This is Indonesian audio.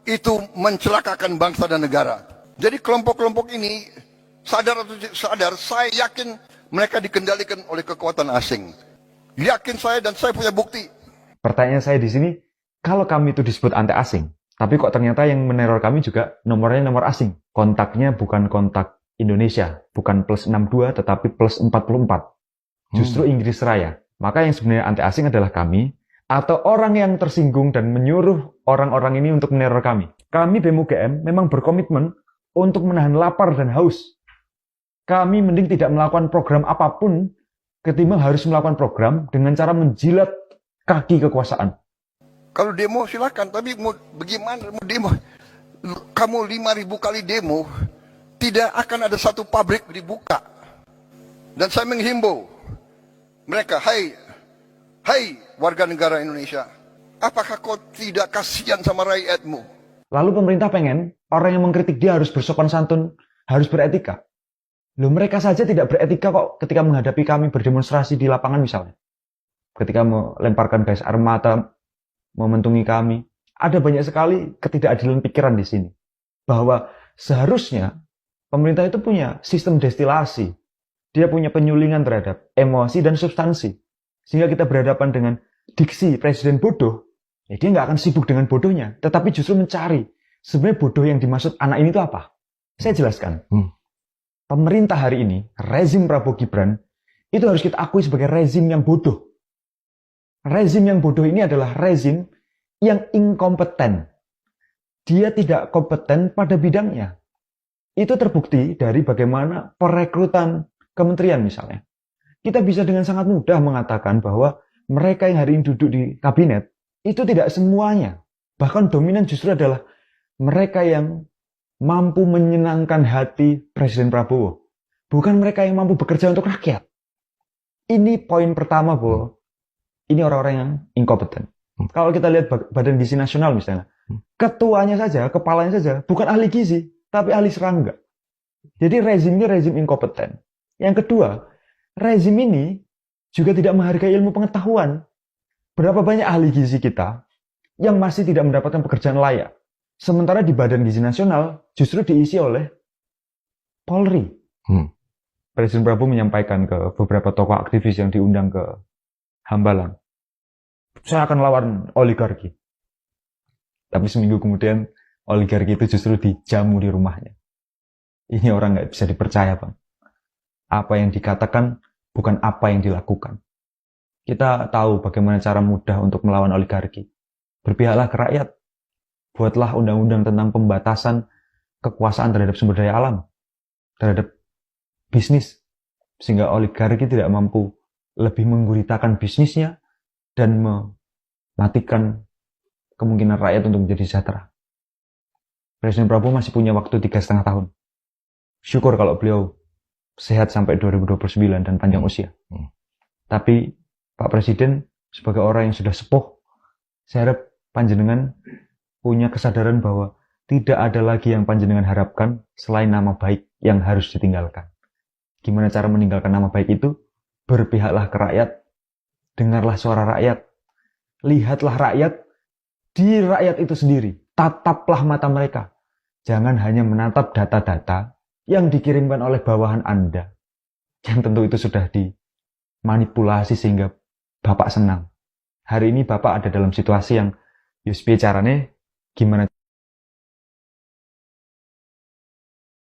itu mencelakakan bangsa dan negara. Jadi kelompok-kelompok ini sadar atau tidak sadar, saya yakin mereka dikendalikan oleh kekuatan asing. Yakin saya dan saya punya bukti. Pertanyaan saya di sini, kalau kami itu disebut anti asing, tapi kok ternyata yang meneror kami juga nomornya nomor asing. Kontaknya bukan kontak Indonesia, bukan +62 tetapi +44. Justru Inggris Raya. Maka yang sebenarnya anti asing adalah kami, atau orang yang tersinggung dan menyuruh orang-orang ini untuk meneror kami. Kami BEM UGM memang berkomitmen untuk menahan lapar dan haus. Kami mending tidak melakukan program apapun ketimbang harus melakukan program dengan cara menjilat kaki kekuasaan. Kalau demo silakan, tapi mau bagaimana mau demo? Kamu 5.000 kali demo, tidak akan ada satu pabrik dibuka. Dan saya menghimbau mereka, hai warga negara Indonesia, apakah kau tidak kasihan sama rakyatmu? Lalu pemerintah pengen orang yang mengkritik dia harus bersopan santun, harus beretika. Loh, mereka saja tidak beretika kok ketika menghadapi kami berdemonstrasi di lapangan misalnya. Ketika melemparkan gas air mata, mementungi kami. Ada banyak sekali ketidakadilan pikiran di sini. Bahwa seharusnya pemerintah itu punya sistem destilasi. Dia punya penyulingan terhadap emosi dan substansi. Sehingga kita berhadapan dengan diksi presiden bodoh, ya dia nggak akan sibuk dengan bodohnya. Tetapi justru mencari sebenarnya bodoh yang dimaksud anak ini itu apa. Saya jelaskan. Pemerintah hari ini, rezim Prabowo Gibran, itu harus kita akui sebagai rezim yang bodoh. Rezim yang bodoh ini adalah rezim yang inkompeten. Dia tidak kompeten pada bidangnya. Itu terbukti dari bagaimana perekrutan kementerian misalnya. Kita bisa dengan sangat mudah mengatakan bahwa mereka yang hari ini duduk di kabinet, itu tidak semuanya. Bahkan dominan justru adalah mereka yang mampu menyenangkan hati Presiden Prabowo. Bukan mereka yang mampu bekerja untuk rakyat. Ini poin pertama, bahwa ini orang-orang yang inkompeten. Kalau kita lihat Badan Gizi Nasional misalnya, ketuanya saja, kepalanya saja, bukan ahli gizi, tapi ahli serangga. Jadi rezim ini rezim inkompeten. Yang kedua, rezim ini juga tidak menghargai ilmu pengetahuan. Berapa banyak ahli gizi kita yang masih tidak mendapatkan pekerjaan layak. Sementara di Badan Gizi Nasional justru diisi oleh Polri. Presiden Prabowo menyampaikan ke beberapa tokoh aktivis yang diundang ke Hambalang, saya akan lawan oligarki. Tapi seminggu kemudian oligarki itu justru dijamu di rumahnya. Ini orang nggak bisa dipercaya, Bang. Apa yang dikatakan bukan apa yang dilakukan. Kita tahu bagaimana cara mudah untuk melawan oligarki. Berpihaklah ke rakyat. Buatlah undang-undang tentang pembatasan kekuasaan terhadap sumber daya alam, terhadap bisnis, sehingga oligarki tidak mampu lebih mengguritakan bisnisnya dan mematikan kemungkinan rakyat untuk menjadi sejahtera. Presiden Prabowo masih punya waktu 3,5 tahun. Syukur kalau beliau sehat sampai 2029 dan panjang usia. Tapi Pak Presiden sebagai orang yang sudah sepuh, saya harap panjenengan punya kesadaran bahwa tidak ada lagi yang panjenengan harapkan selain nama baik yang harus ditinggalkan. Gimana cara meninggalkan nama baik itu? Berpihaklah ke rakyat, dengarlah suara rakyat, lihatlah rakyat di rakyat itu sendiri, tataplah mata mereka. Jangan hanya menatap data-data yang dikirimkan oleh bawahan Anda, yang tentu itu sudah dimanipulasi sehingga Bapak senang. Hari ini Bapak ada dalam situasi yang, yus piye carane, gimana